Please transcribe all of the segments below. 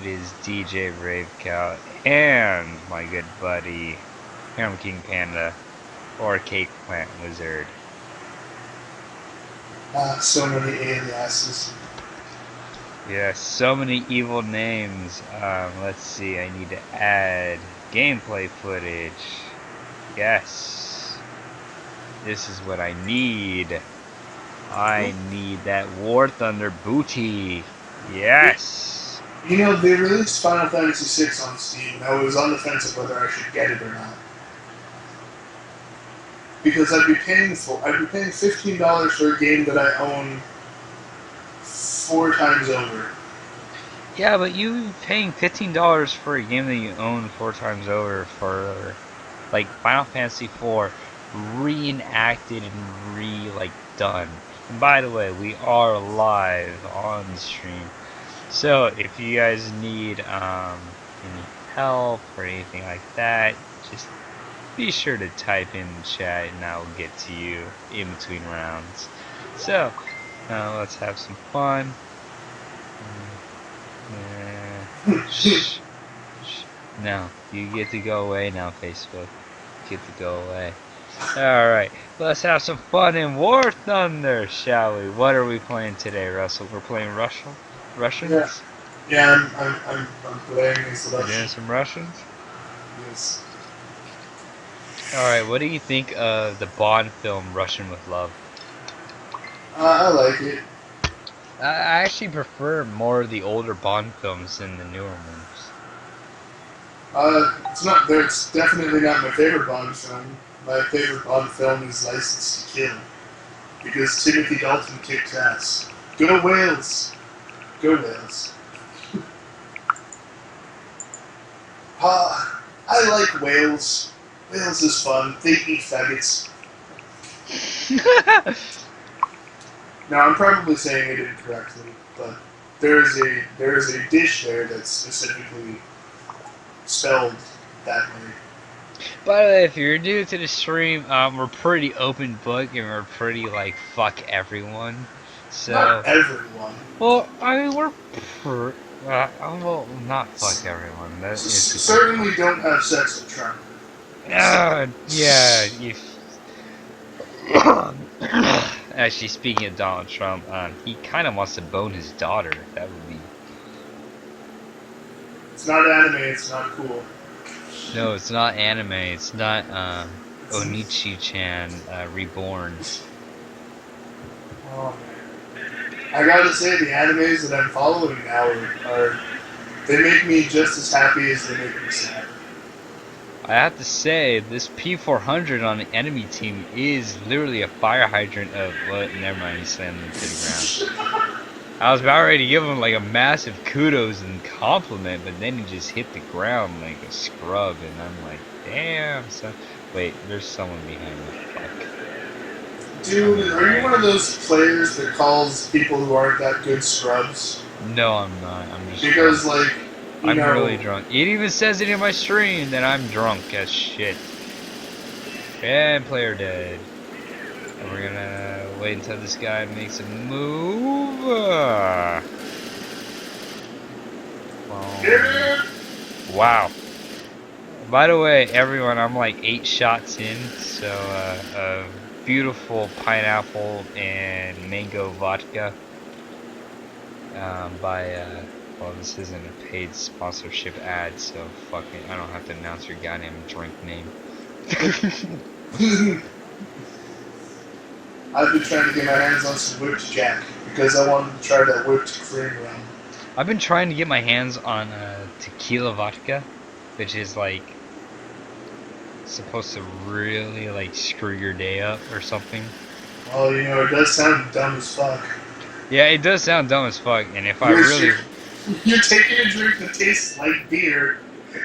it is DJ Ravecow and my good buddy Harem King Panda or Cake Plant Wizard. So many aliases. Yeah, so many evil names. Let's see, I need to add gameplay footage. Yes. This is what I need. I need that Warthunder booty. Yes. You know, they released Final Fantasy VI on Steam, and I was on the fence of whether I should get it or not. Because I'd be paying $15 for a game that I own 4 times over. Yeah, but you paying $15 for a game that you own 4 times over for like Final Fantasy IV reenacted and done. And by the way, we are live on the stream. So if you guys need any help or anything like that, just be sure to type in the chat and I will get to you in between rounds. So let's have some fun. Shh. No, you get to go away now, Facebook. You get to go away. Alright, let's have some fun in Warthunder, shall we? What are we playing today, Russell? We're playing Russians? Yeah, I'm playing as We're doing some Russians? Yes. Alright, what do you think of the Bond film Russian with Love? I like it. I actually prefer more of the older Bond films than the newer ones. It's definitely not my favorite Bond film. My favorite Bond film is License to Kill. Because Timothy Dalton kicked ass. Go Wales! Go Wales. I like Wales. Wales is fun. They eat faggots. Now, I'm probably saying it incorrectly, but there is a dish there that's specifically spelled that way. By the way, if you're new to the stream, we're pretty open book and we're pretty like fuck everyone. So not everyone. Well, I mean well, not fuck everyone. That is certainly don't have sex with Trump. Yeah. Actually, speaking of Donald Trump, he kind of wants to bone his daughter. That would be. It's not anime. It's not cool. No, it's not anime. It's not Onichi-chan Reborn. Oh man, I gotta say the animes that I'm following now are they make me just as happy as they make me sad. I have to say, this P400 on the enemy team is literally a fire hydrant of what? Never mind, he slammed him to the ground. I was about ready to give him like a massive kudos and compliment, but then he just hit the ground like a scrub, and I'm like, damn. So, wait, there's someone behind me. Fuck. Dude, are you one of those players that calls people who aren't that good scrubs? No, I'm not. I'm just because drunk. like. I'm really drunk. It even says it in my stream that I'm drunk as shit. And player dead. And we're gonna wait until this guy makes a move. Wow. By the way, everyone, I'm like 8 shots in, so a beautiful pineapple and mango vodka by well, this isn't a paid sponsorship ad, so fuck it. I don't have to announce your goddamn drink name. I've been trying to get my hands on some whipped jack because I wanted to try that whipped cream rum. I've been trying to get my hands on tequila vodka, which is like supposed to really like screw your day up or something. Well, you know, it does sound dumb as fuck. Yeah, it does sound dumb as fuck, and if You're taking a drink that tastes like beer,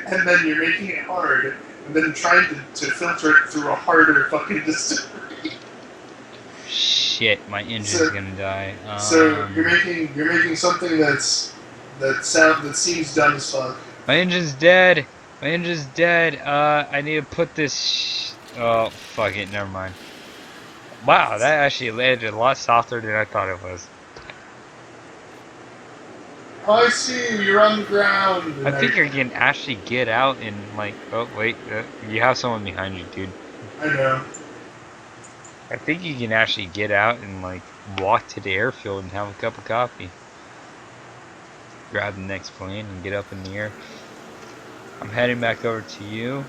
and then you're making it hard, and then trying to filter it through a harder fucking distillery. Shit, my engine's gonna die. So you're making something that seems dumb as fuck. My engine's dead. My engine's dead. I need to put this. Oh fuck it, never mind. Wow, that actually landed a lot softer than I thought it was. Oh, I see you. You're on the ground. I And think you can actually get out and like. Oh wait, you have someone behind you, dude. I know. I think you can actually get out and like walk to the airfield and have a cup of coffee. Grab the next plane and get up in the air. I'm heading back over to you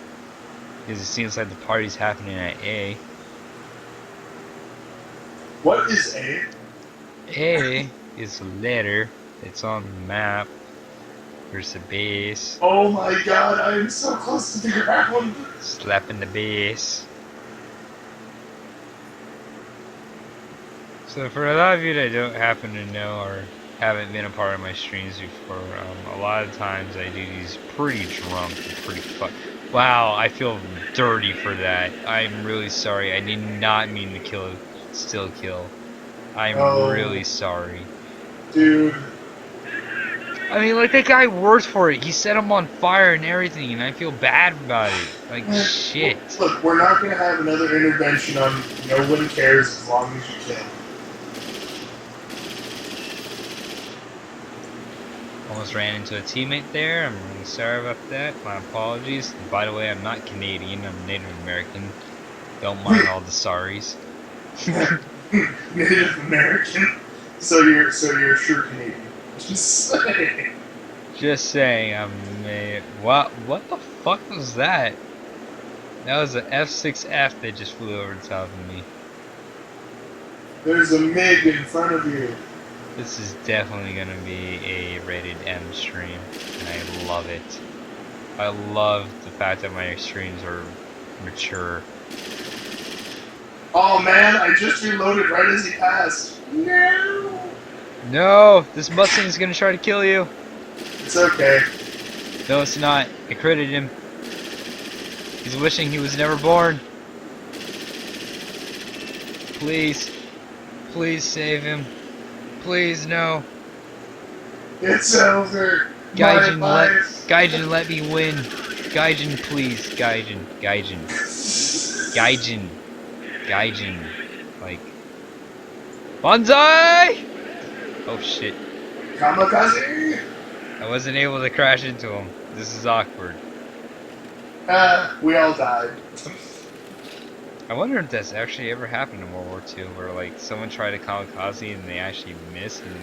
because it seems like the party's happening at A. What is A? A is a letter. It's on the map. There's the base. Oh my god, I am so close to the ground. Slapping the base. So for a lot of you that don't happen to know or haven't been a part of my streams before, a lot of times I do these pretty drunk and pretty Wow, I feel dirty for that. I'm really sorry. I did not mean to still kill. I'm really sorry. Dude. I mean, like, that guy worked for it. He set him on fire and everything, and I feel bad about it. Like, shit. Look, we're not going to have another intervention on no one cares as long as you can. Almost ran into a teammate there. I'm really sorry about that. My apologies. And by the way, I'm not Canadian. I'm Native American. Don't mind all the sorries. Native American? So you're a sure Canadian. Just saying. Just saying, what the fuck was that? That was an F6F that just flew over the top of me. There's a MiG in front of you. This is definitely gonna be a rated M stream, and I love it. I love the fact that my streams are mature. Oh man, I just reloaded right as he passed. No! No! This Mustang's gonna try to kill you! It's okay. No, it's not. I critted him. He's wishing he was never born. Please. Please save him. Please, no. It's over. Gaijin, let me win. Gaijin, please. Gaijin. Like. Banzai! Oh shit. Kamikaze! I wasn't able to crash into him. This is awkward. We all died. I wonder if that's actually ever happened in World War II, where like someone tried a kamikaze and they actually missed, and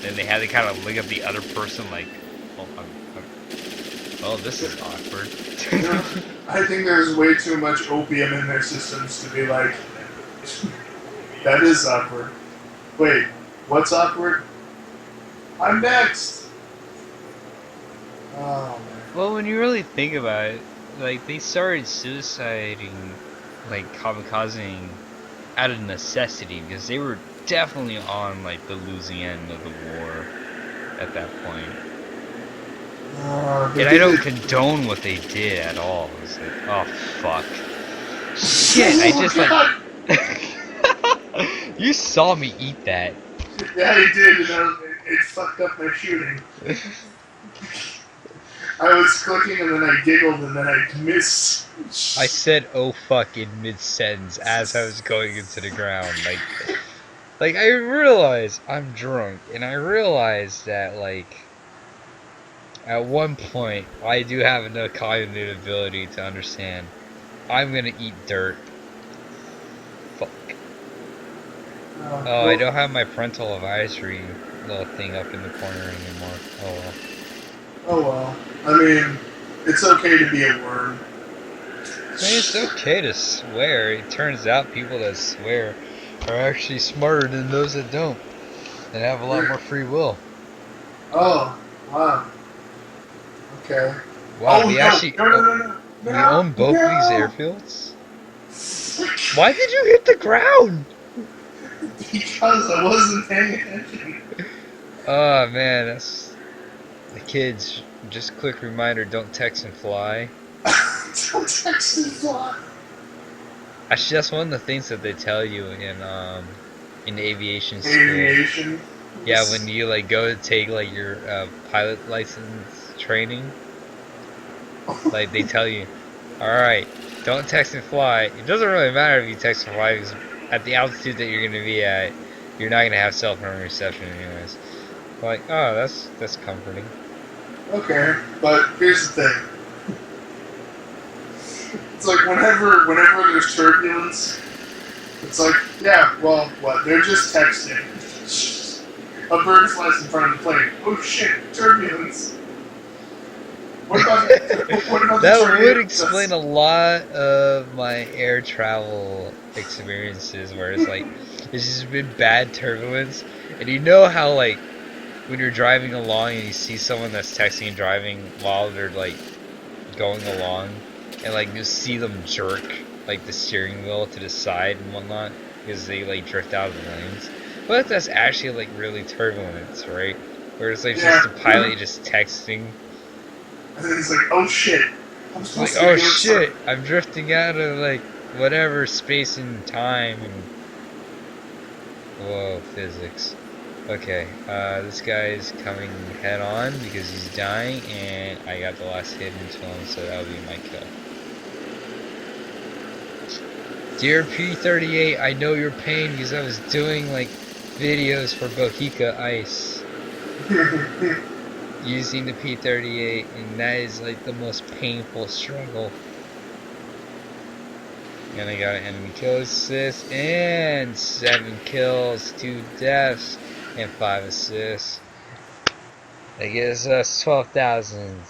then they had to kind of look at the other person like, oh, this is awkward. I think there's way too much opium in their systems to be like, that is awkward. Wait, what's awkward? I'm next! Oh, man. Well, when you really think about it, like, they started suiciding, like, kamikazing out of necessity, because they were definitely on, like, the losing end of the war at that point. And I don't condone what they did at all. It's like, oh, fuck. Shit, I just, like... You saw me eat that. Yeah, he did, and it fucked up my shooting. I was clicking and then I giggled and then I missed. I said "oh fuck" in mid-sentence as I was going into the ground. Like I realized I'm drunk, and I realized that like at one point I do have enough cognitive ability to understand I'm gonna eat dirt. Fuck. Oh, I don't have my parental advisory little thing up in the corner anymore. Oh well. Oh well. I mean, it's okay to be a worm. I mean, it's okay to swear. It turns out people that swear are actually smarter than those that don't, and have a lot more free will. Oh, wow. Okay. Wow, oh, we no, actually we own both of these airfields? Why did you hit the ground? Because I wasn't paying attention. Oh man, that's... The kids, just quick reminder, don't text and fly. Don't text and fly. Actually, that's one of the things that they tell you in aviation school. Aviation? Yeah, when you like go to take like your pilot license training, like they tell you, alright, don't text and fly. It doesn't really matter if you text and fly, because at the altitude that you're going to be at, you're not going to have cell phone reception anyways. Like, oh, that's comforting. Okay, but here's the thing. It's like whenever there's turbulence, it's like, yeah, well, what? They're just texting. A bird flies in front of the plane. Oh shit, turbulence. What about what about the That would tornado? explain a lot of my air travel experiences where it's like, it's just been bad turbulence. And you know how, like, when you're driving along and you see someone that's texting and driving while they're, like, going along, and, like, you see them jerk, like, the steering wheel to the side and whatnot because they, like, drift out of the lanes. But that's actually, like, really turbulence, right? Where it's, like, just Yeah. the pilot just texting. And then he's like, oh shit. I'm It's like, supposed to be oh doing something. shit, I'm drifting out of, like, whatever space and time. And whoa, physics. Okay, this guy is coming head on because he's dying, and I got the last hit into him, so that'll be my kill. Dear P38, I know your pain because I was doing, like, videos for Bohica Ice using the P38, and that is, like, the most painful struggle. And I got an enemy kill assist, and 7 kills, 2 deaths, and 5 assists. That gives us 12,000.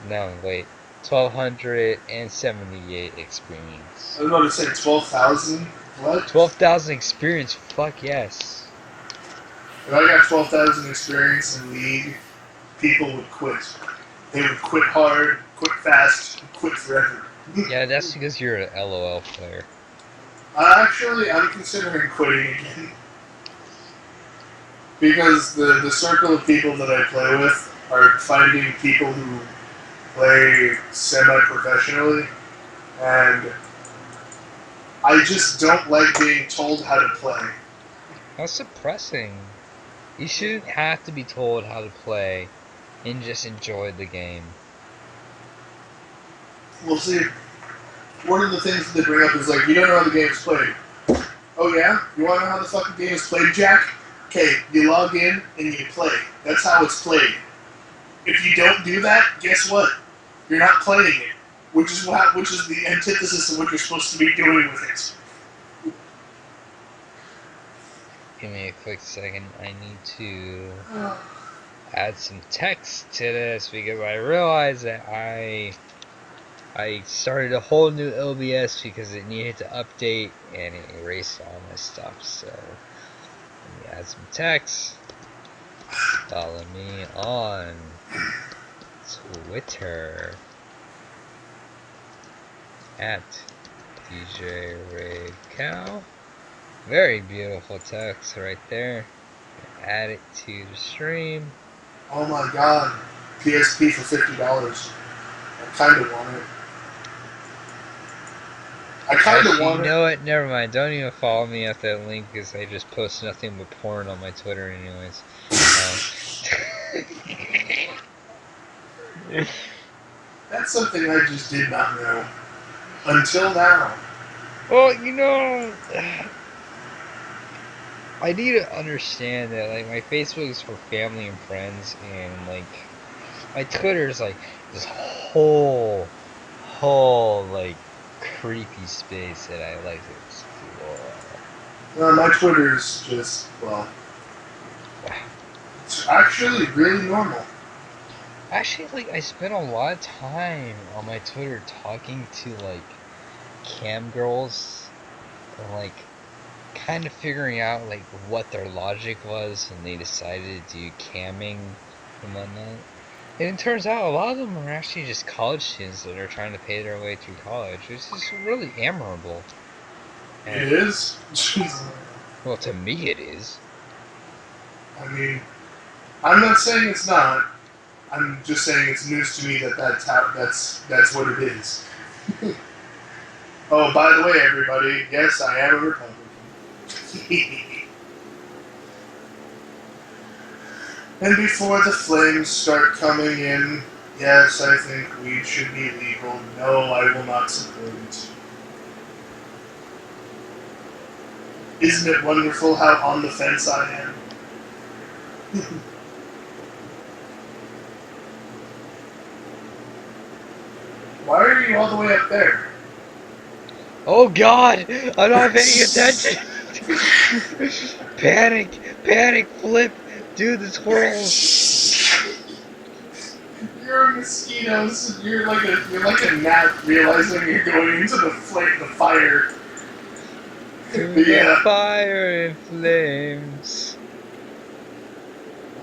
No, wait. 1,278 experience. I was about to say 12,000. What? 12,000 experience? Fuck yes. If I got 12,000 experience in League, people would quit. They would quit hard, quit fast, quit forever. Yeah, that's because you're an LOL player. Actually, I'm considering quitting again. Because the circle of people that I play with are finding people who play semi-professionally, and I just don't like being told how to play. How suppressing. You shouldn't have to be told how to play and just enjoy the game. We'll see. One of the things that they bring up is like, you don't know how the game is played. Oh yeah? You want to know how the fucking game is played, Jack? Okay, you log in and you play. That's how it's played. If you don't do that, guess what? You're not playing it. Which is the antithesis of what you're supposed to be doing with it. Give me a quick second. I need to add some text to this because I realized that I started a whole new OBS because it needed to update and it erased all my stuff. So let me add some text. Follow me on Twitter at DJ Ray Cow. Very beautiful text right there. Add it to the stream. Oh my god. PSP for $50. I kinda want it. I kinda Actually, want you it. know what? Never mind. Don't even follow me at that link because I just post nothing but porn on my Twitter anyways. That's something I just did not know. Until now. Well, you know, I need to understand that, like, my Facebook is for family and friends, and, like, my Twitter is, like, this whole, like, creepy space that I like to explore. My Twitter's just, well, it's actually really normal. Actually, like, I spent a lot of time on my Twitter talking to, like, cam girls, and, like, kind of figuring out, like, what their logic was when they decided to do camming and whatnot. And it turns out a lot of them are actually just college students that are trying to pay their way through college, which is really admirable. And, It is? well, to me it is. I mean, I'm not saying it's not. I'm just saying it's news to me that that's what it is. Oh, by the way, everybody, yes, I am a Republican. And before the flames start coming in, yes, I think weed should be legal. No, I will not support it. Isn't it wonderful how on the fence I am? Why are you all the way up there? Oh God! I'm not paying attention! Panic! Panic! Flip! Dude, the twirls! You're a mosquito. You're like a gnat realizing you're going into the fire. To But the yeah. fire and flames.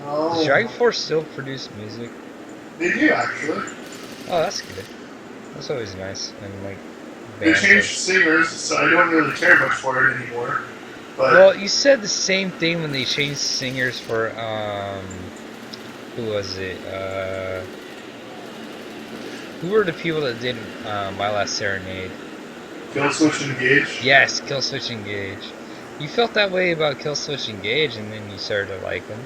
Does Dragon Oh, Force still produce music? they do actually. Oh, that's good. That's always nice. And like They bands changed like. singers, so I don't really care much for it anymore. But Well, you said the same thing when they changed singers for who was it? Who were the people that did My Last Serenade? Killswitch Engage. Yes, Killswitch Engage. You felt that way about Killswitch Engage, and then you started to like them.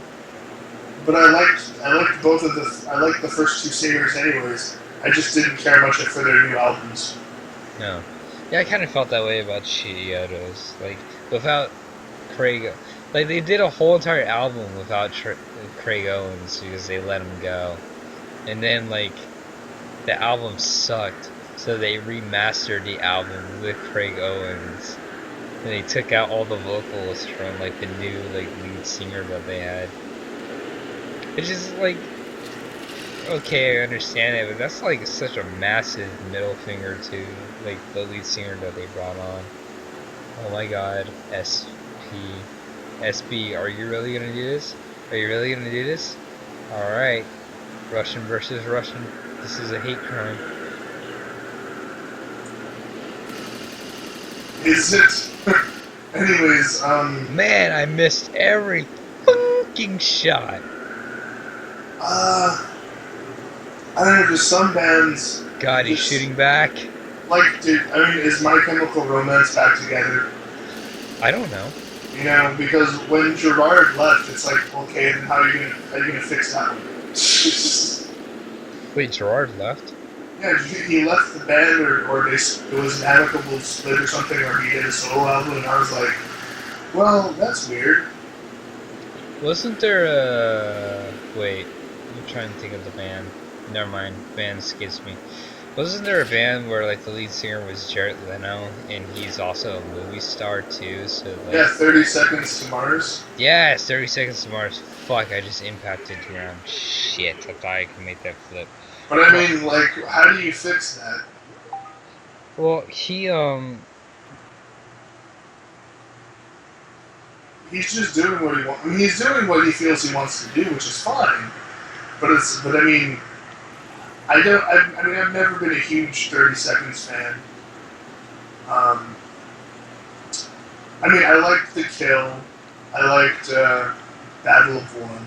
But I liked both of I liked the first two singers anyways. I just didn't care much for their new albums. No. Yeah, I kind of felt that way about Chiodos. Like, without Craig. Like, they did a whole entire album without Craig Owens because they let him go. And then, like, the album sucked. So they remastered the album with Craig Owens. And they took out all the vocals from, like, the new, like, lead singer that they had. Which is, like, okay, I understand it, but that's like such a massive middle finger to like the lead singer that they brought on. Oh my God, SB, are you really gonna do this? Are you really gonna do this? All right, Russian versus Russian. This is a hate crime. Is it? Anyways, Man, I missed every fucking shot. I don't know, just some bands. God, he's just, shooting back. Like, dude, I mean, is My Chemical Romance back together? I don't know. You know, because when Gerard left, it's like, okay, then how are you gonna fix that one? Wait, Gerard left? Yeah, he left the band, or it was an amicable split or something, or he did a solo album, and I was like, well, that's weird. Wasn't there a... Wait, I'm trying to think of the band. Never mind, band escapes me. Wasn't there a band where like the lead singer was Jared Leno and he's also a movie star too? So like, Yeah, 30 Seconds to Mars. yes, 30 Seconds to Mars. Fuck, I just impacted the ground. Shit, I thought I could make that flip. But I mean, like, how do you fix that? Well, He's just doing what he wants. I mean, he's doing what he feels he wants to do, which is fine. But I mean, I mean, I've never been a huge 30 Seconds fan. I mean, I liked The Kill. I liked Battle of One.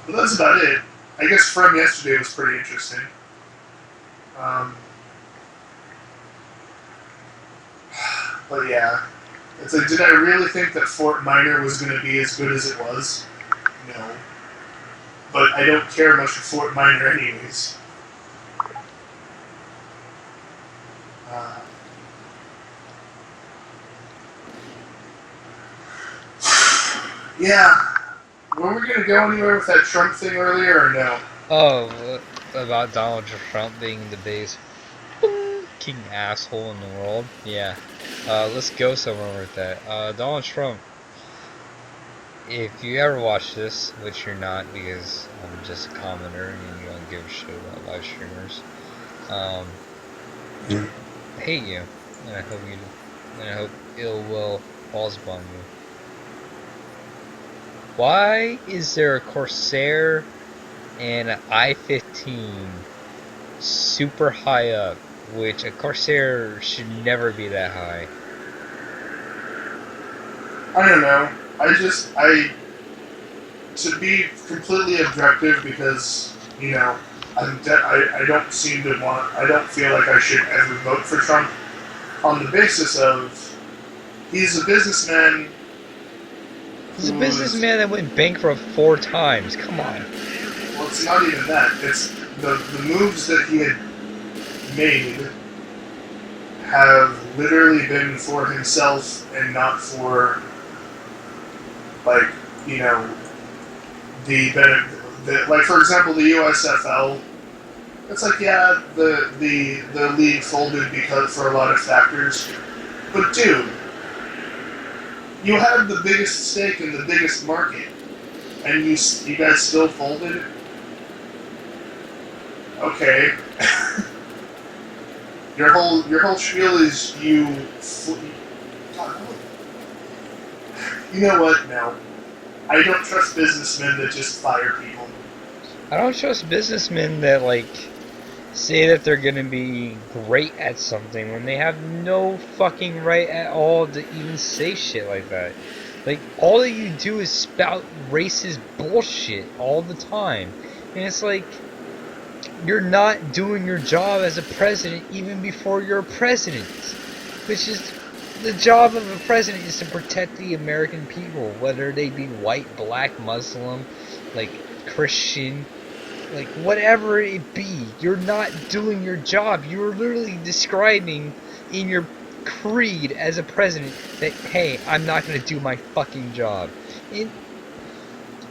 But that's about it. I guess From Yesterday was pretty interesting. But yeah. It's like, did I really think that Fort Minor was going to be as good as it was? No. But I don't care much for Fort Minor anyways. Yeah. Were we going to go anywhere with that Trump thing earlier or no? oh, about Donald Trump being the biggest fucking asshole in the world. Yeah, let's go somewhere with that. Donald Trump. If you ever watch this, which you're not because I'm just a commenter and you don't give a shit about live streamers, I hate you, and I hope ill will falls upon you. Why is there a Corsair and an I-15 super high up, which a Corsair should never be that high? I don't know. To be completely objective, because, you know, I don't seem to I don't feel like I should ever vote for Trump on the basis of he's a businessman. He's a businessman that went bankrupt 4 times. Come on. Well, it's not even that. It's the moves that he had made have literally been for himself and not for, like, you know, like for example, the USFL. It's like, yeah, the league folded because for a lot of factors, but dude, you had the biggest stake in the biggest market, and you guys still folded. Okay, your whole spiel is you. God, you know what? No, I don't trust businessmen that just fire people. I don't trust businessmen that like say that they're gonna be great at something when they have no fucking right at all to even say shit like that. Like all that you do is spout racist bullshit all the time, and it's like you're not doing your job as a president even before you're a president, which is the job of a president is to protect the American people, whether they be white, black, Muslim, like Christian, like whatever it be. You're not doing your job. You're literally describing in your creed as a president that, hey, I'm not going to do my fucking job. And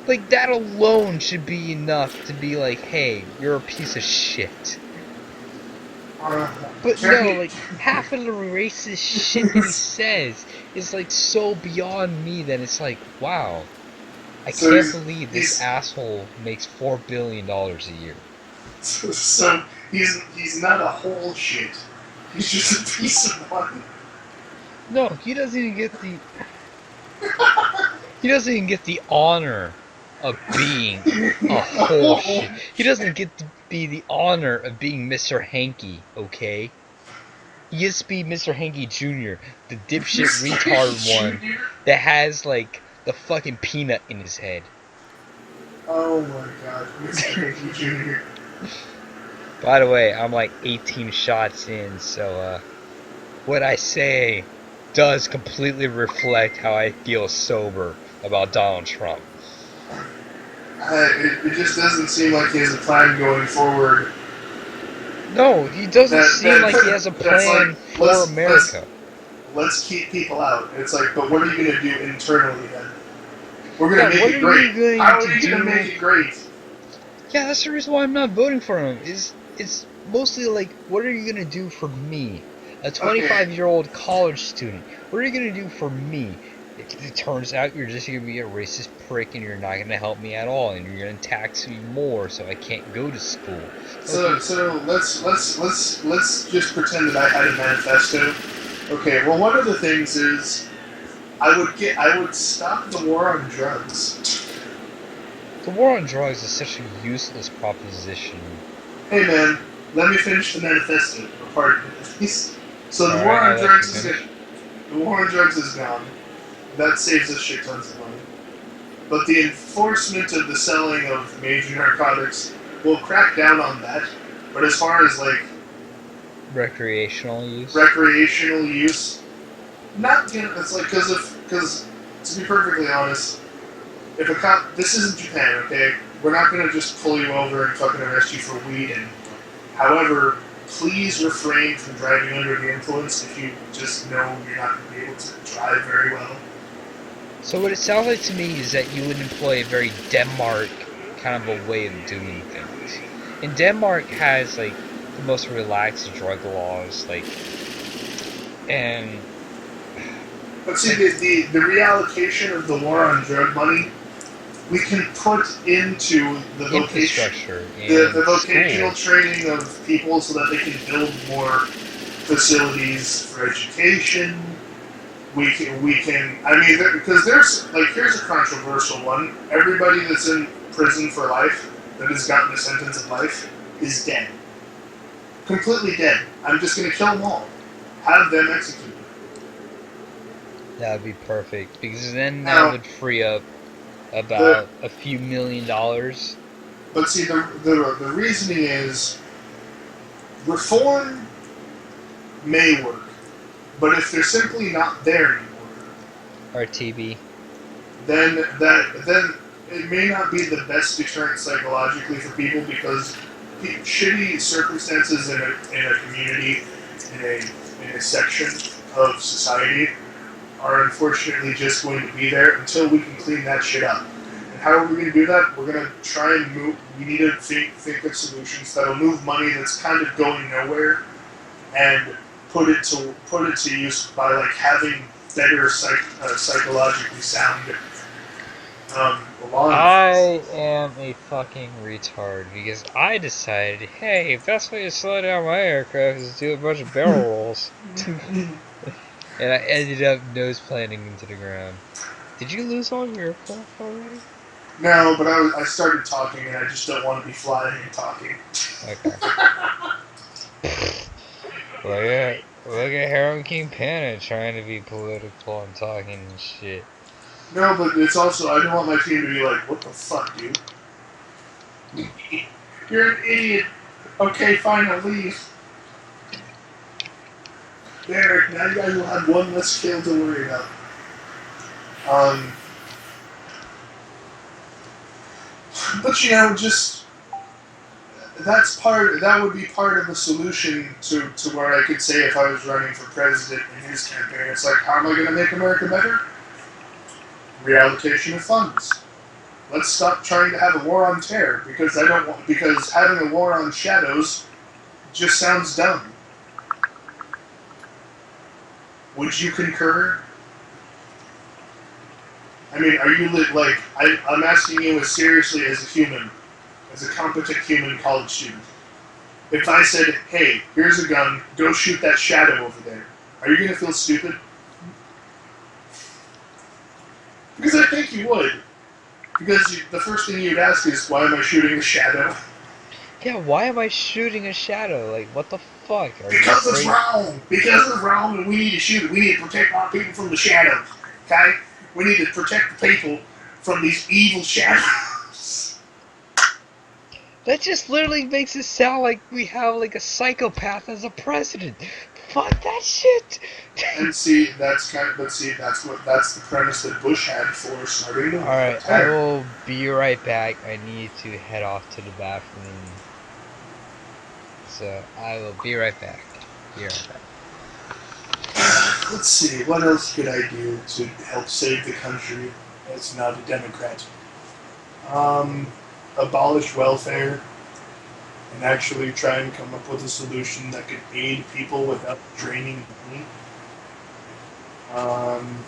like that alone should be enough to be like, hey, you're a piece of shit. But no, like half of the racist shit that he says is like so beyond me that it's like, wow, I So can't believe this asshole makes $4 billion a year. so he's not a whole shit. He's just a piece of money. No, he doesn't even get the honor of being a whole shit. He doesn't get to be the honor of being Mr. Hanky, okay? He gets to be Mr. Hanky Jr., the dipshit retard one that has like the fucking peanut in his head. Oh my god, Mr. Hanky Jr. By the way, I'm like 18 shots in, so what I say does completely reflect how I feel sober about Donald Trump. It just doesn't seem like he has a plan going forward. No, he doesn't seem like he has a plan for America. Let's keep people out. It's like, but what are you going to do internally then? We're going to make it great. How are you going to make it great? Yeah, that's the reason why I'm not voting for him. It's mostly like, what are you going to do for me? A 25-year-old college student. What are you going to do for me? It turns out you're just going to be a racist prick and you're not going to help me at all, and you're going to tax me more so I can't go to school. So let's just pretend that I had a manifesto. Okay, well, one of the things is I would stop the war on drugs. The war on drugs is such a useless proposition. Hey man, let me finish the manifesto. Pardon me. So the war on drugs is good. The war on drugs is gone. That saves us shit tons of money. But the enforcement of the selling of major narcotics will crack down on that. But as far as like recreational use, not gonna. It's like because to be perfectly honest, if a cop, this isn't Japan, okay? We're not gonna just pull you over and fucking arrest you for weed. And however, please refrain from driving under the influence if you just know you're not gonna be able to drive very well. So what it sounds like to me is that you would employ a very Denmark kind of a way of doing things. And Denmark has like the most relaxed drug laws, like, and. But see, the reallocation of the war on drug money, we can put into the infrastructure, the vocational training of people so that they can build more facilities for education. We can. I mean, because there's like, here's a controversial one. Everybody that's in prison for life that has gotten a sentence of life is dead. Completely dead. I'm just going to kill them all. Have them executed. That would be perfect, because then that would free up about a few $1 million. But see, the reasoning is reform may work, but if they're simply not there anymore, RTB, then it may not be the best deterrent psychologically for people, because shitty circumstances in a community, in a section of society, are unfortunately just going to be there until we can clean that shit up. And how are we going to do that? We're going to try and move. We need to think of solutions that'll move money that's kind of going nowhere, and put it to use by like having better psychologically sound law I enforcement. am a fucking retard because I decided, hey, best way to slow down my aircraft is to do a bunch of barrel rolls. And I ended up nose planting into the ground. Did you lose all your aircraft already? No, but I started talking, and I just don't want to be flying and talking. Okay. Look at Harold King Panda trying to be political and talking and shit. No, but it's also I don't want my team to be like, what the fuck, dude? You're an idiot. Okay, fine, I'll leave. There, now you guys will have one less kill to worry about. Um, but you know, just that would be part of the solution to where I could say if I was running for president in his campaign, it's like, how am I going to make America better? Reallocation of funds. Let's stop trying to have a war on terror because having a war on shadows just sounds dumb. Would you concur? I mean, are you like I'm asking you as seriously as a human, as a competent human college student. If I said, "Hey, here's a gun, go shoot that shadow over there," are you gonna feel stupid? Because I think you would. Because the first thing you'd ask is, "Why am I shooting the shadow?" Yeah, why am I shooting a shadow? Like, what the fuck? Are you Because it's afraid? wrong. Because it's wrong, and we need to shoot it. We need to protect our people from the shadows. Okay? We need to protect the people from these evil shadows. That just literally makes it sound like we have like a psychopath as a president. Fuck that shit. And see, that's the premise that Bush had for starting the war on Alright, I terror. will be right back. I need to head off to the bathroom. So I will be right back. Be right back. Let's see, what else could I do to help save the country as not a Democrat? Um, Abolish welfare and actually try and come up with a solution that could aid people without draining money. Um,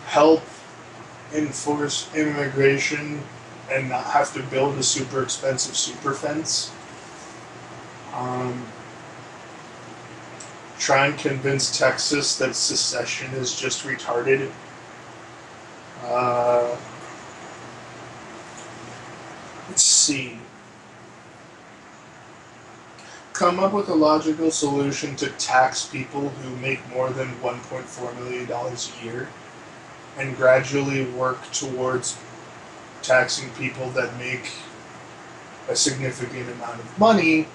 help enforce immigration and not have to build a super expensive super fence. Um, try and convince Texas that secession is just retarded. Uh, let's see. Come up with a logical solution to tax people who make more than $1.4 million a year and gradually work towards taxing people that make a significant amount of money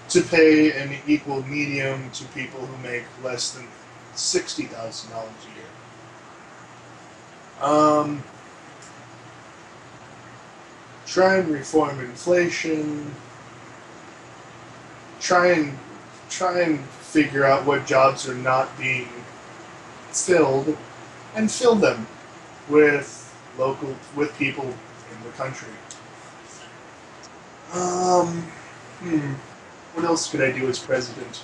to pay an equal medium to people who make less than $60,000 a year. Try and reform inflation. Try and figure out what jobs are not being filled, and fill them with people in the country. Um, What else could I do as president?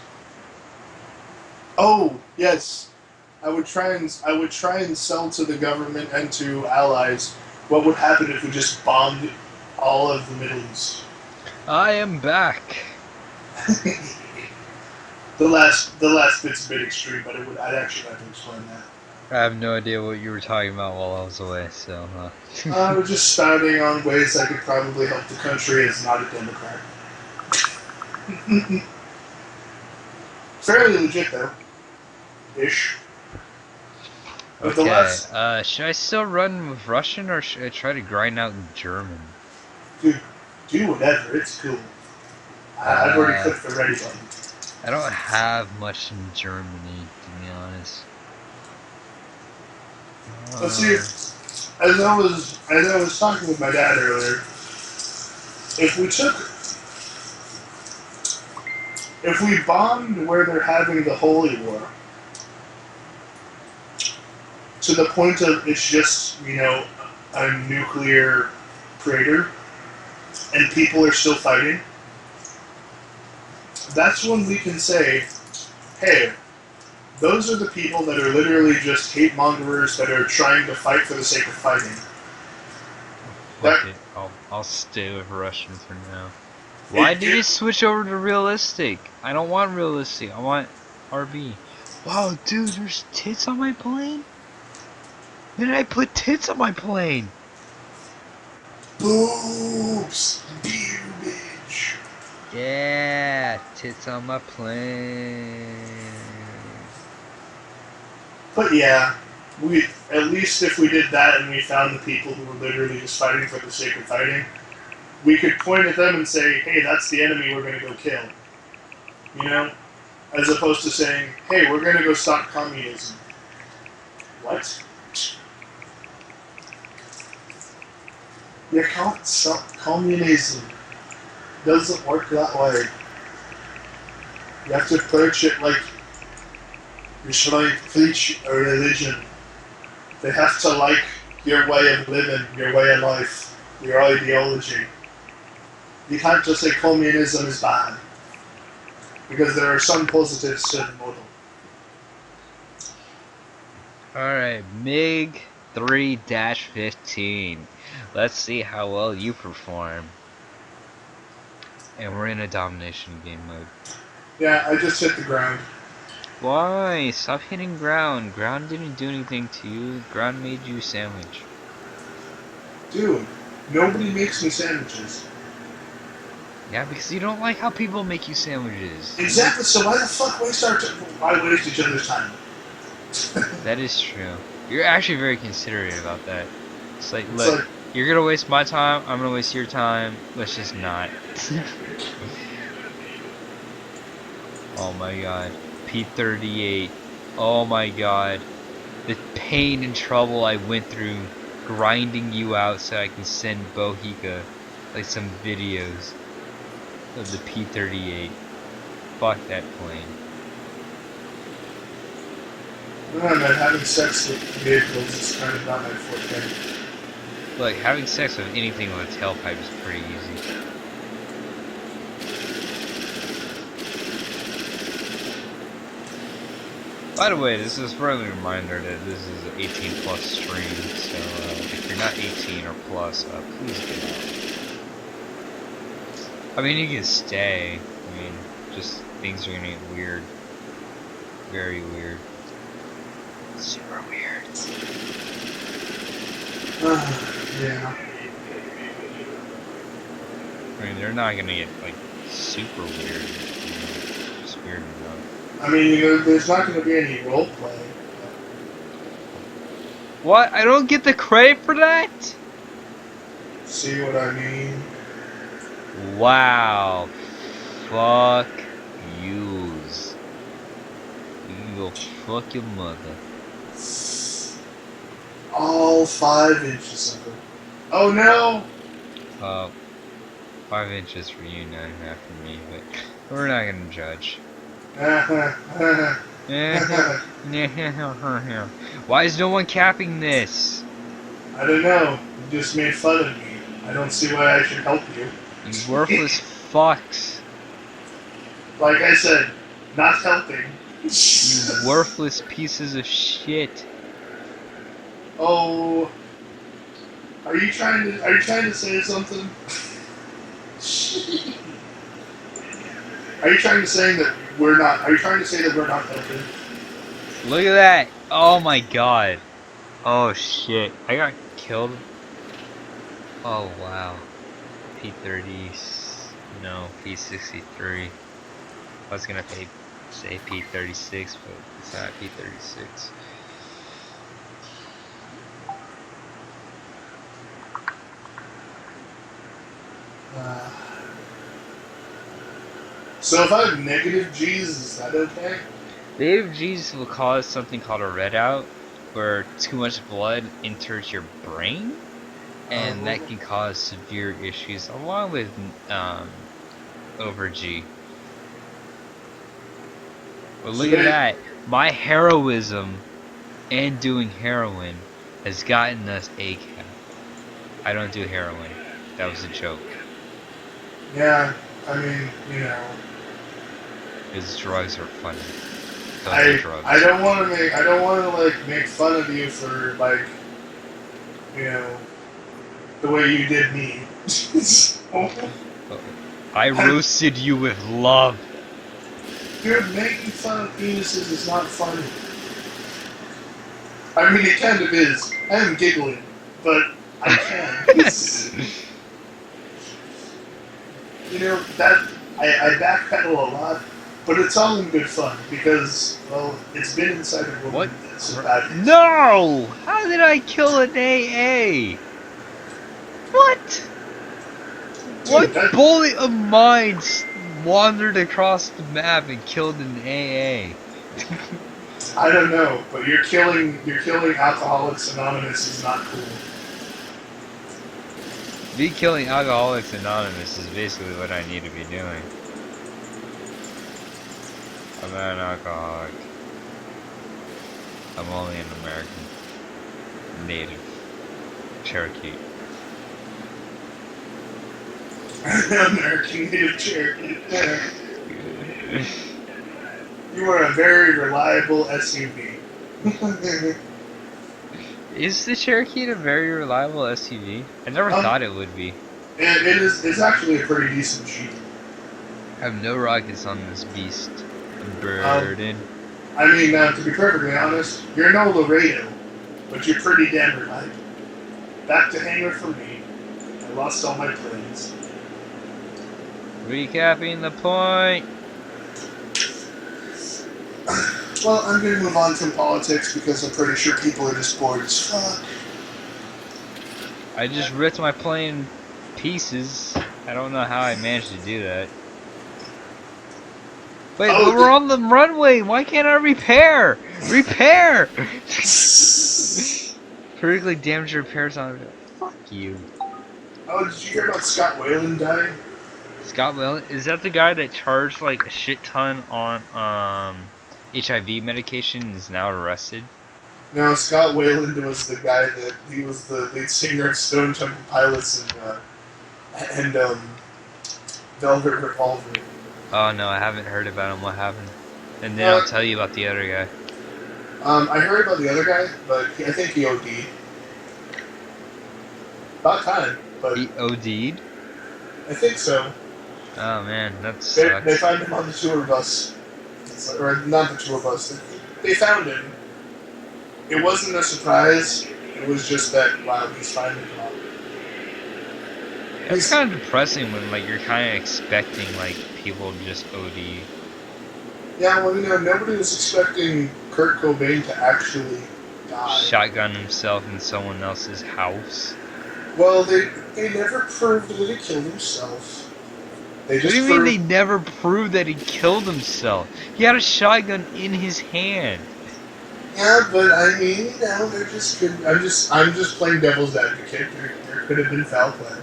Oh, yes. I would try and sell to the government and to allies what would happen if we just bombed all of the Middle East. I am back. The last bit's a bit extreme, but I'd actually have to explain that. I have no idea what you were talking about while I was away, so I was just spouting on ways I could probably help the country as not a Democrat. Fairly legit though. Ish. But the Okay, last should I still run with Russian or should I try to grind out German? dude, do whatever, it's cool. I've already clicked the ready button. I don't have much in Germany, to be honest. Let's see, as I was talking with my dad earlier, if we bombed where they're having the Holy War, to the point of it's just, a nuclear crater and people are still fighting, that's when we can say, hey, those are the people that are literally just hate mongers that are trying to fight for the sake of fighting. Fuck it. I'll stay with Russian for now. Why did you switch over to realistic? I don't want realistic. I want RB. Wow, dude, there's tits on my plane? When did I put tits on my plane? Boobs! Boobage! Yeah, tits on my plane. But yeah, at least if we did that and we found the people who were literally just fighting for the sake of fighting, we could point at them and say, hey, that's the enemy we're going to go kill. As opposed to saying, hey, we're going to go stop communism. What? You can't stop communism. It doesn't work that way. You have to approach it like you're trying to preach a religion. They have to like your way of living, your way of life, your ideology. You can't just say communism is bad. Because there are some positives to the model. Alright, MiG 3-15. Let's see how well you perform. And we're in a domination game mode. Yeah, I just hit the ground. Why? Stop hitting ground. Ground didn't do anything to you. Ground made you a sandwich. Dude, nobody makes me sandwiches. Yeah, because you don't like how people make you sandwiches. Exactly, so why the fuck why waste each other's time? That is true. You're actually very considerate about that. It's like, look, you're gonna waste my time, I'm gonna waste your time, let's just not. Oh my god. P38. Oh my god. The pain and trouble I went through grinding you out so I can send Bohica like some videos of the P38. Fuck that plane. Man, having sex with vehicles is kind of not my forte. Look, having sex with anything with a tailpipe is pretty easy. By the way, this is a friendly reminder that this is an 18 plus stream, so if you're not 18 or plus, please get out. I mean, you can stay. I mean, just things are gonna get weird. Very weird. Super weird. Yeah. I mean, they're not gonna get, like, super weird. Just weird enough. I mean, there's not gonna be any roleplay. What? I don't get the credit for that? See what I mean? Wow. Fuck yous. You can go fuck your mother. All 5 inches of it. Oh no! 5 inches for you, 9.5 for me, but we're not gonna judge. Why is no one capping this? I don't know. You just made fun of me. I don't see why I should help you. You worthless fucks. Like I said, not helping. You worthless pieces of shit. Oh, are you trying to say something? Are you trying to say that we're not helping? Look at that! Oh my god. Oh shit. I got killed. Oh wow. P30. No, P63. I was gonna say P36, but it's not P36. So if I have negative G's, is that okay? Negative G's will cause something called a readout, where too much blood enters your brain, and that can cause severe issues, along with over G. But look at that, my heroism and doing heroin has gotten us ACAB. I don't do heroin. That was a joke. Yeah, I mean, you know, Because drugs are funny. Don't do drugs. I don't want to like make fun of you for like, you know, the way you did me. I roasted you with love. Dude, making fun of penises is not funny. I mean, it kind of is. I am giggling, but I can. You know, that I backpedal a lot, but it's all in good fun because, well, it's been inside a woman What? that's about it. No! How did I kill an AA? What? Dude, What bully of mine wandered across the map and killed an AA? I don't know, but you're killing Alcoholics Anonymous is not cool. Me killing Alcoholics Anonymous is basically what I need to be doing. I'm not an alcoholic. I'm only an American. Native. Cherokee. American Native Cherokee. You are a very reliable SUV. Is the Cherokee a very reliable SUV? I never thought it would be. It is. It's actually a pretty decent Jeep. I have no rockets on this beast. I'm burdened. I mean, to be perfectly honest, you're no Laredo, but you're pretty damn reliable. Back to hangar for me. I lost all my planes. Recapping the point. Well, I'm going to move on from politics because I'm pretty sure people are just bored as fuck. I just ripped my plane in pieces. I don't know how I managed to do that. Wait, but we're on the runway. Why can't I repair? Repair! Critically damaged repairs on it. Fuck you. Oh, did you hear about Scott Whalen dying? Scott Whalen? Is that the guy that charged like a shit ton on HIV medication and is now arrested? No, Scott Whalen was the guy that he was the lead singer of Stone Temple Pilots and Velvet Revolver. Oh no, I haven't heard about him. What happened? And then I'll tell you about the other guy. I heard about the other guy, but I think he OD'd. About time, but He OD'd? I think so. Oh man, that sucks. They found him on the tour bus. Or not the tour bus. They found him. It wasn't a surprise. It was just that, wow, he's finally gone. It's kind of depressing when like you're kind of expecting like people to just OD. Yeah, well, you know, nobody was expecting Kurt Cobain to actually die. Shotgun himself in someone else's house. Well, they never proved that he killed himself. They just What do you mean they never proved that he killed himself? He had a shotgun in his hand. Yeah, but I mean, you know, they're just good. I'm just playing devil's advocate. There could have been foul play.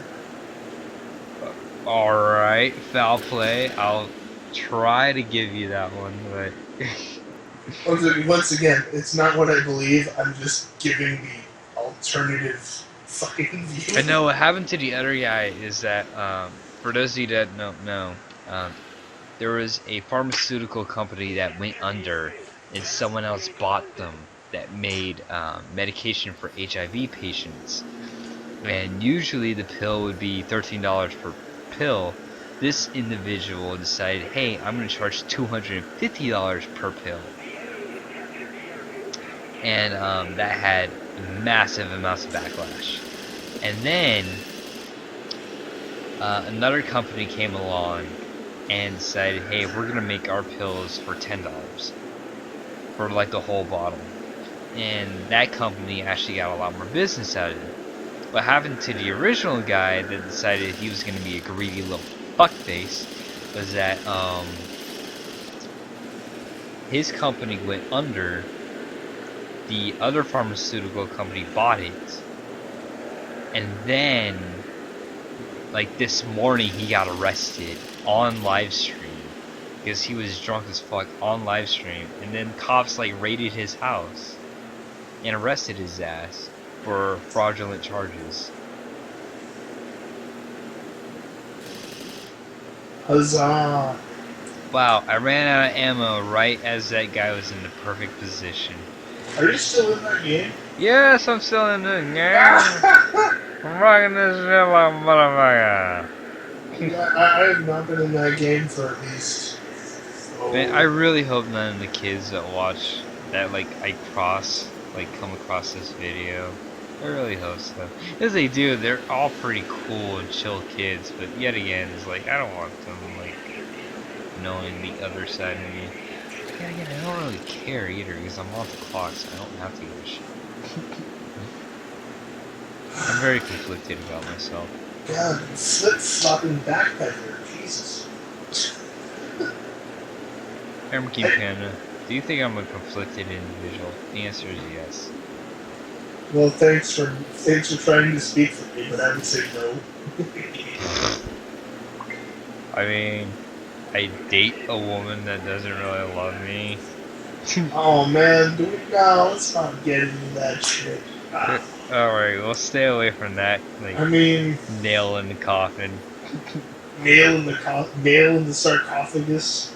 Alright, foul play. I'll try to give you that one, but... Once again, it's not what I believe. I'm just giving the alternative fucking view. I know what happened to the other guy is that, for those of you that don't know, there was a pharmaceutical company that went under and someone else bought them that made medication for HIV patients. And usually the pill would be $13 per pill. This individual decided, hey, I'm going to charge $250 per pill. And that had massive amounts of backlash. And then another company came along and decided, hey, we're going to make our pills for $10 for like the whole bottle. And that company actually got a lot more business out of it. What happened to the original guy that decided he was going to be a greedy little fuckface was that his company went under, the other pharmaceutical company bought it, and then like this morning he got arrested on live stream because he was drunk as fuck on live stream, and then cops like raided his house. and arrested his ass for fraudulent charges. Huzzah! Wow, I ran out of ammo right as that guy was in the perfect position. Are you still in that game? Yes, I'm still in the game. I'm rocking this shit like a motherfucker. Yeah, I have not been in that game for at least. Man, I Oh, really hope none of the kids that watch that come across this video. I really hope so. As they do, they're all pretty cool and chill kids, but yet again, it's like I don't want them like knowing the other side of me. Yet again, I don't really care either because I'm off the clock, so I don't have to give a shit. I'm very conflicted about myself. God, flip-flopping backpacker, Jesus. King Panda, do you think I'm a conflicted individual? The answer is yes. Well, thanks for trying to speak for me, but I would say no. I mean, I date a woman that doesn't really love me. Oh man, let's not get into that shit. Alright, we'll stay away from that. Like, I mean, nail in the coffin. nail in the sarcophagus.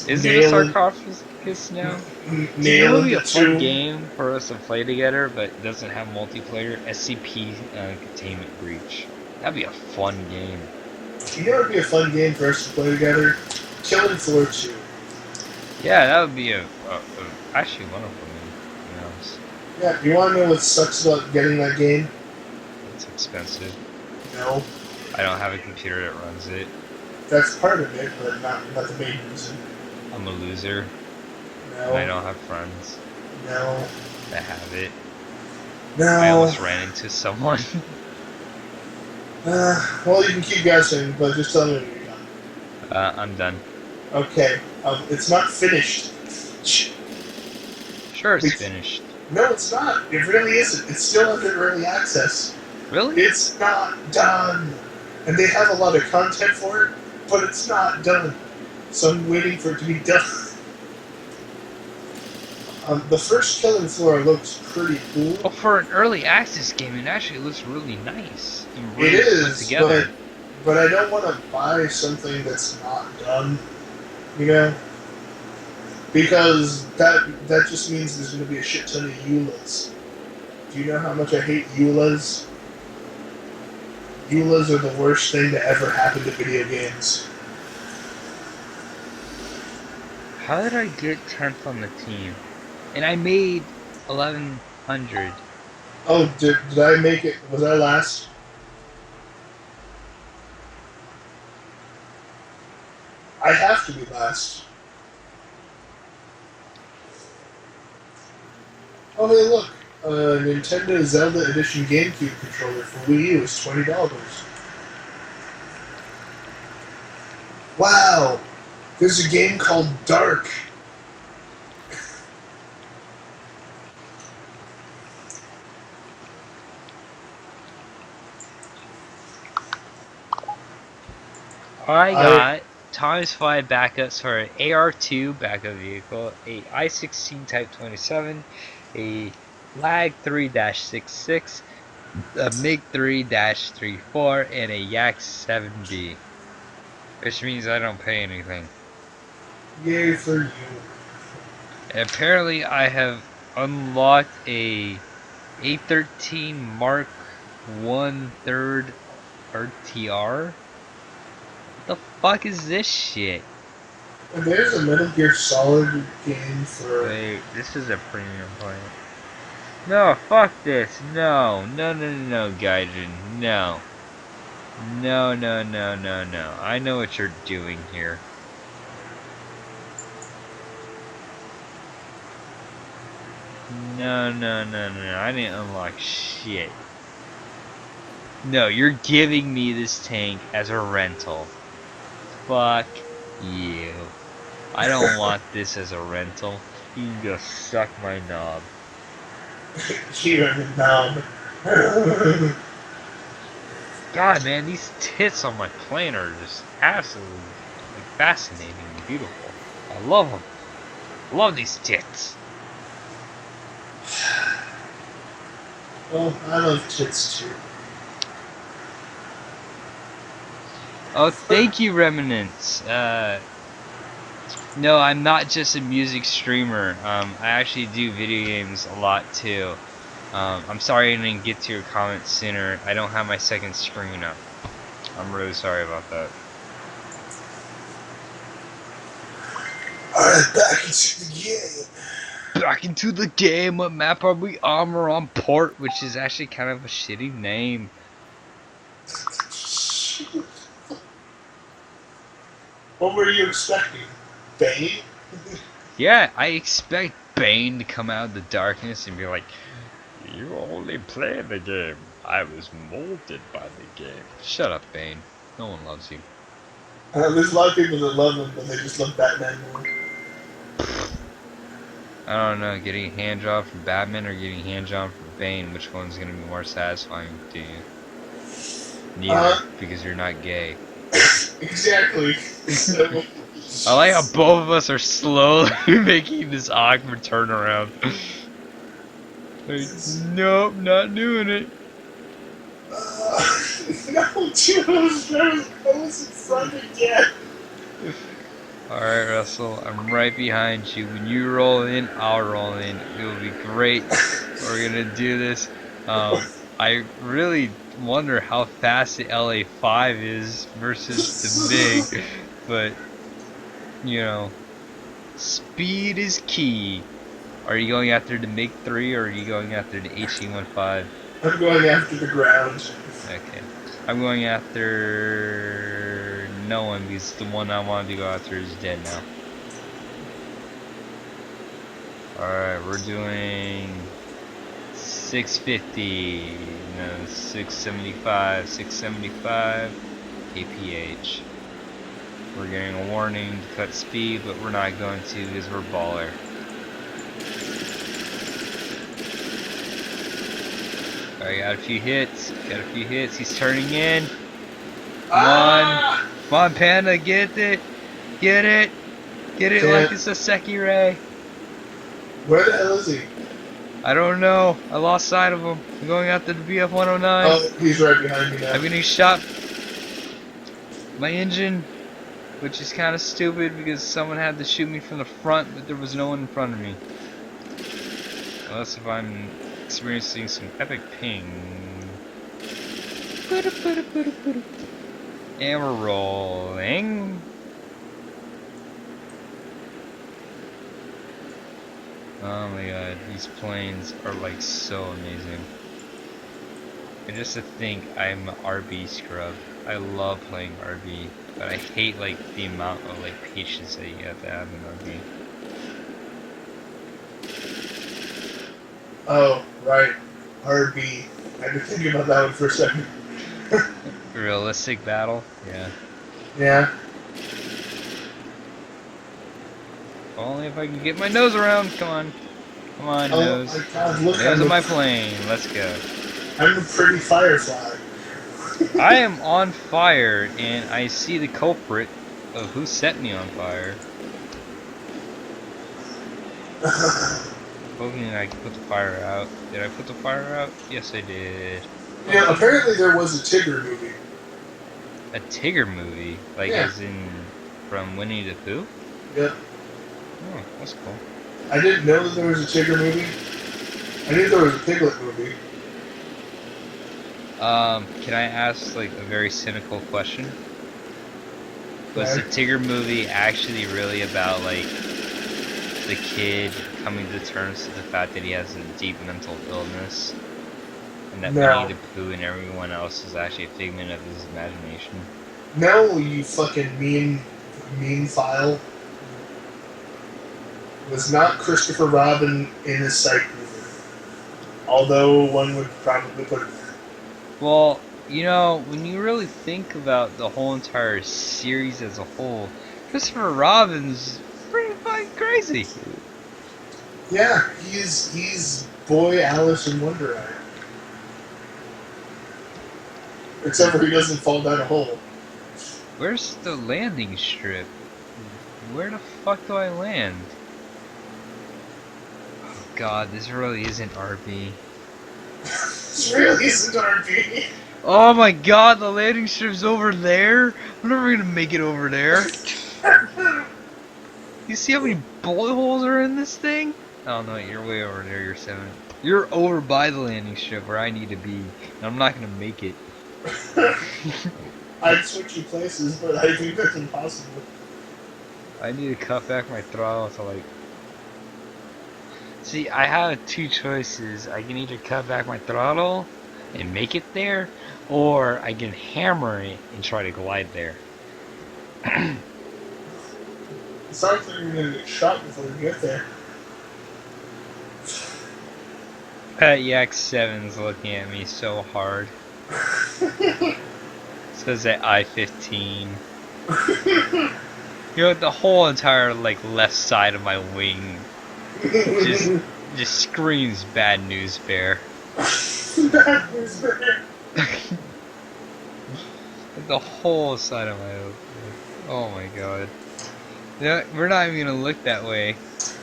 Is it a sarcophagus now? Nail It would in be the a fun tomb. game for us to play together, but it doesn't have multiplayer. SCP Containment Breach. That'd be a fun game. You know, it'd be a fun game for us to play together. Killing Floor 2. Yeah, that would be actually wonderful game. You know, Yeah, you want to know what sucks about getting that game? it's expensive. No. I don't have a computer that runs it. That's part of it, but not the main reason. I'm a loser. No. I don't have friends No. that have it. No. I almost ran into someone. Well, you can keep guessing, but just tell me when you're done. I'm done. Okay. It's not finished. Sure, it's finished. No, it's not. It really isn't. It's still under early access. Really? It's not done. And they have a lot of content for it, but it's not done. So I'm waiting for it to be done. The first Killing Floor looks pretty cool. Well, for an early access game, it actually looks really nice. And really It put is, together. but I don't want to buy something that's not done. You know? Because that just means there's going to be a shit ton of EULAs. Do you know how much I hate EULAs? EULAs are the worst thing to ever happen to video games. How did I get 10th on the team? And I made 1100. Oh, did I make it? Was I last? I have to be last. Oh, hey, look. Nintendo Zelda Edition GameCube controller for Wii U is $20. Wow! There's a game called Dark. I got times 5 backups for an AR2 backup vehicle, a I-16 Type 27, a Lag 3-66, a MiG 3-34, and a Yak 7B. Which means I don't pay anything. Yay for you. And apparently I have unlocked a A13 Mark 1/3 RTR. What the fuck is this shit? And there's a Metal Gear Solid game for... Wait, this is a premium plan. No, fuck this. No, Gaijin. No. No. I know what you're doing here. No. I didn't unlock shit. No, you're giving me this tank as a rental. Fuck you. I don't want this as a rental. You can go suck my knob. You're the knob. God, man, these tits on my plane are just absolutely fascinating and beautiful. I love them. I love these tits. Well, I love tits too. Oh, thank you, Remnants. No, I'm not just a music streamer. I actually do video games a lot too. I'm sorry I didn't get to your comments sooner. I don't have my second screen up. I'm really sorry about that. Alright, back into the game. Back into the game. What map are we on? We're on Port, which is actually kind of a shitty name. What were you expecting? Bane? Yeah, I expect Bane to come out of the darkness and be like, "You only play the game. I was molded by the game." Shut up, Bane. No one loves you. There's a lot of people that love him, but they just love Batman more. I don't know, getting a hand job from Batman or getting a hand job from Bane, which one's gonna be more satisfying to you? Neither, because you're not gay. Exactly. So, I like how both of us are slowly making this awkward turnaround. Like, nope, not doing it. no, Jules, I was in front again. Alright, Russell, I'm right behind you. When you roll in, I'll roll in. It will be great. We're gonna do this. I really wonder how fast the LA5 is versus the big, but you know, speed is key. Are you going after the MiG 3 or are you going after the HE-15? I'm going after the ground. Okay. I'm going after no one because the one I wanted to go after is dead now. Alright, we're doing 650, no, 675 kph. We're getting a warning to cut speed, but we're not going to because we're baller. Alright, got a few hits. He's turning in. Come on, Panda, get it. Get it like it's a Seki Ray. Where the hell is he? I don't know. I lost sight of him. I'm going after the BF-109. Oh, he's right behind me now. I'm getting shot. My engine, which is kind of stupid because someone had to shoot me from the front, but there was no one in front of me. Unless if I'm experiencing some epic ping. And we're rolling. Oh my god, these planes are like so amazing. And just to think I'm an RB scrub. I love playing RB, but I hate like the amount of like patience that you have to have in RB. Oh, right. RB. I've been thinking about that one for a second. Realistic battle? Yeah. Yeah. Only if I can get my nose around. Come on. Come on, Oh nose. my god, look, Nose of my plane. Let's go. I'm a pretty firefly. I am on fire, and I see the culprit of who set me on fire. Hoping I can put the fire out. Did I put the fire out? Yes, I did. Yeah, apparently there was a Tigger movie. A Tigger movie? Like, Yeah. as in from Winnie the Pooh? Yep. Oh, that's cool. I didn't know that there was a Tigger movie. I knew there was a Piglet movie. Can I ask, like, a very cynical question? Was the Tigger movie actually really about, like, the kid coming to terms with the fact that he has a deep mental illness? And that No. Winnie the Pooh and everyone else is actually a figment of his imagination? No, you fucking mean file. It was not Christopher Robin in a psych movie. Although one would probably put it there. Well, you know, when you really think about the whole entire series as a whole, Christopher Robin's pretty fucking crazy. Yeah, he's boy Alice in Wonderland. Except for he doesn't fall down a hole. Where's the landing strip? Where the fuck do I land? Oh god, this really isn't RB. This really isn't RP. Oh my god, the landing strip's over there? I'm never gonna make it over there. You see how many bullet holes are in this thing? Oh no, you're way over there, you're 7. You're over by the landing strip where I need to be. And I'm not gonna make it. I'd switch you places, but I think that's impossible. I need to cut back my throttle to like... See, I have two choices. I can either cut back my throttle and make it there, or I can hammer it and try to glide there. It sounds like you're gonna get shot before you get there. Pat Yak 7's looking at me so hard. Says that I-15. You know, the whole entire like left side of my wing just screams bad news bear. Bad news bear. The whole side of my... Oh my god. You know, we're not even gonna look that way,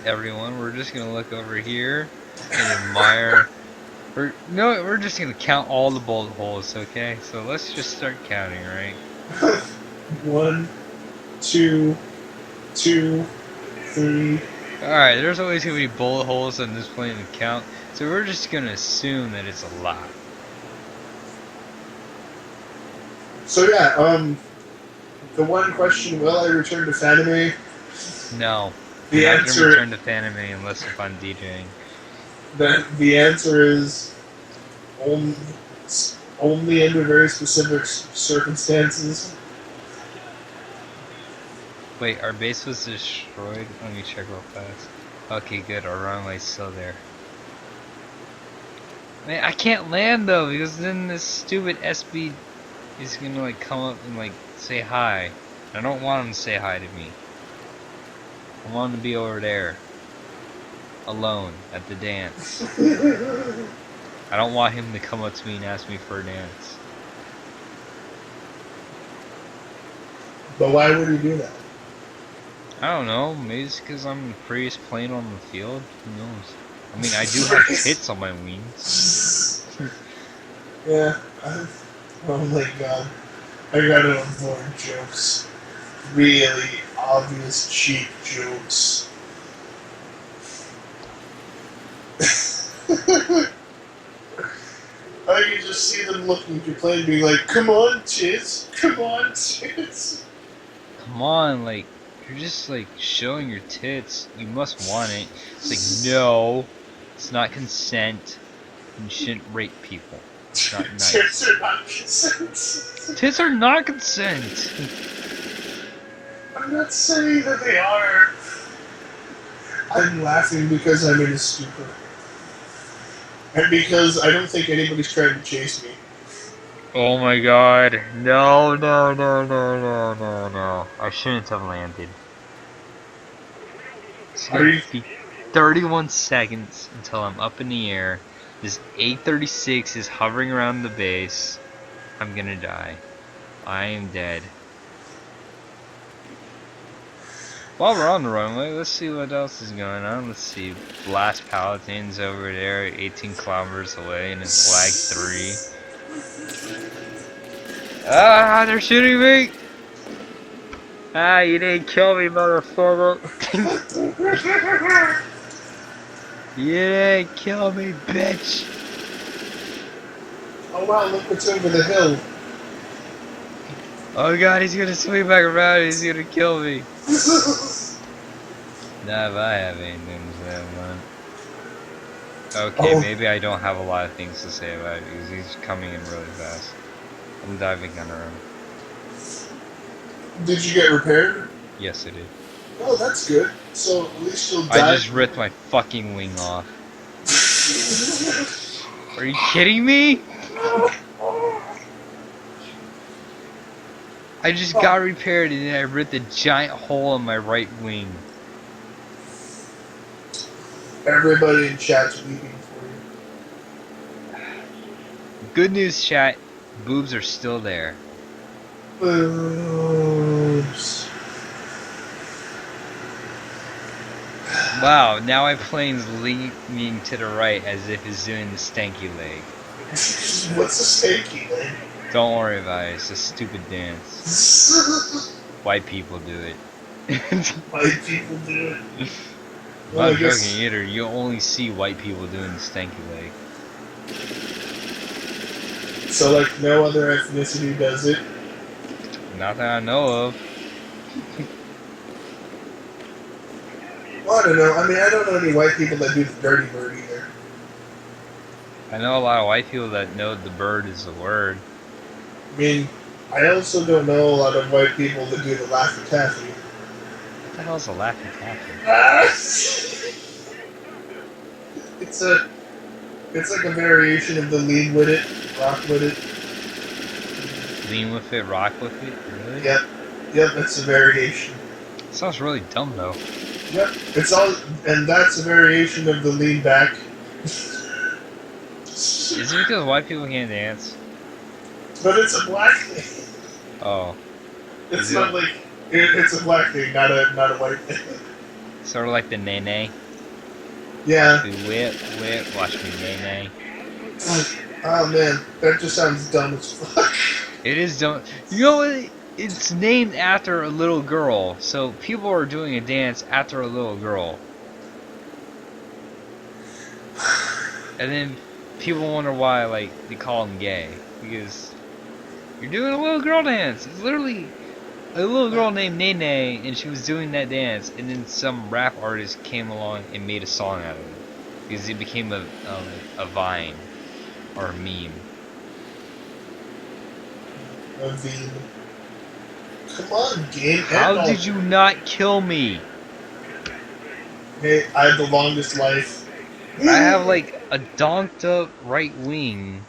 everyone. We're just gonna look over here and admire. We're just gonna count all the bullet holes, okay? So let's just start counting, right? 1, 2, 2, 3. Alright, there's always gonna be bullet holes in this plane to count, so we're just gonna assume that it's a lot. So yeah, the one question: will I return to Fanime? No. The I'm not answer. gonna return to Fanime unless if I'm DJing. The answer is only under very specific circumstances. Wait, our base was destroyed? Let me check real fast. Okay, good, our runway's still there. Man, I can't land though, because then this stupid SB is gonna like come up and like say hi. I don't want him to say hi to me. I want him to be over there. Alone, at the dance. I don't want him to come up to me and ask me for a dance. But why would he do that? I don't know, maybe it's because I'm the prettiest plane on the field. Who knows? I mean, I do have tits on my wings. Yeah. Oh my god. I gotta avoid jokes. Really obvious, cheap jokes. I can just see them looking at your plane being like, come on, tits. Come on, tits. Come on, like, you're just like showing your tits. You must want it. It's like, no, it's not consent. You shouldn't rape people. It's not nice. Tits are not consent. Tits are not consent. I'm not saying that they are. I'm laughing because I'm in a stupor. And because I don't think anybody's trying to chase me. Oh my god. No, no, no, no, no, no, no. I shouldn't have landed. It's gonna be 31 seconds until I'm up in the air. This 836 is hovering around the base. I'm gonna die. I am dead. While we're on the runway, let's see what else is going on. Let's see. Blast Palatine's over there, 18 kilometers away, and it's flag 3. Ah, they're shooting me! Ah, you didn't kill me, motherfucker. You didn't kill me, bitch. Oh wow, look what's over the hill. Oh god, he's gonna swing back around, he's gonna kill me. Not if I have anything to say about it. Okay, maybe I don't have a lot of things to say about it because he's coming in really fast. I'm diving under him. Did you get repaired? Yes, I did. Oh, that's good. So at least you'll die. I just ripped my fucking wing off. Are you kidding me? I just got repaired and then I ripped a giant hole in my right wing. Everybody in chat's weeping for you. Good news, chat. Boobs are still there. Boobs. Wow, now my plane's leaning to the right as if it's doing the stanky leg. What's a stanky leg? Don't worry about it. It's a stupid dance. White people do it. White people do it. I'm Well, not I joking guess either. You only see white people doing the stanky leg. so. Like no other ethnicity does it. Not that I know of. Well, I don't know. I mean, I don't know any white people that do the dirty bird either. I know a lot of white people that know the bird is a word. I mean, I also don't know a lot of white people that do the Laffy Taffy. What the hell's a Laffy Taffy? Ah! It's a, it's like a variation of the lean with it, rock with it. Lean with it, rock with it? Really? Yep, yep, it's a variation. Sounds really dumb though. Yep, it's all, and that's a variation of the lean back. Is it because white people can't dance? But it's a black thing. Oh. It's Is not it? like it's a black thing, not a white thing. Sort of like the nay-nay. Yeah. Whip, watch me nay-nay. Oh man, that just sounds dumb as fuck. It is dumb. You know what? It's named after a little girl, so people are doing a dance after a little girl. And then people wonder why, like, they call them gay. Because you're doing a little girl dance. It's literally a little girl named Nene, and she was doing that dance, and then some rap artist came along and made a song out of it. Because it became a vine, or a meme. A V. Come on, game. How did you not kill me? Hey, I have the longest life. I have like a donked up right wing.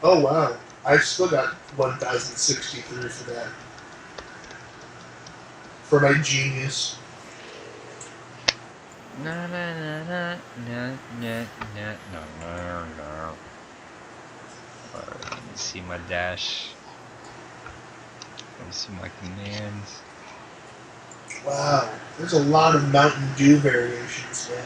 Oh wow, I've still got 1,063 for that. For my genius. Na na na na na na na no no. Alright, let me see my dash. Let me see my commands. Wow, there's a lot of Mountain Dew variations, man.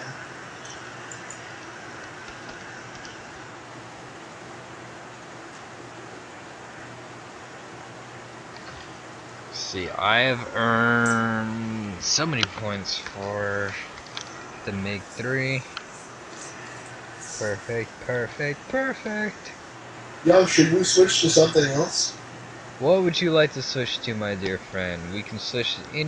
See, I have earned so many points for the MiG-3. Perfect. Yo, should we switch to something else? What would you like to switch to, my dear friend? We can switch to any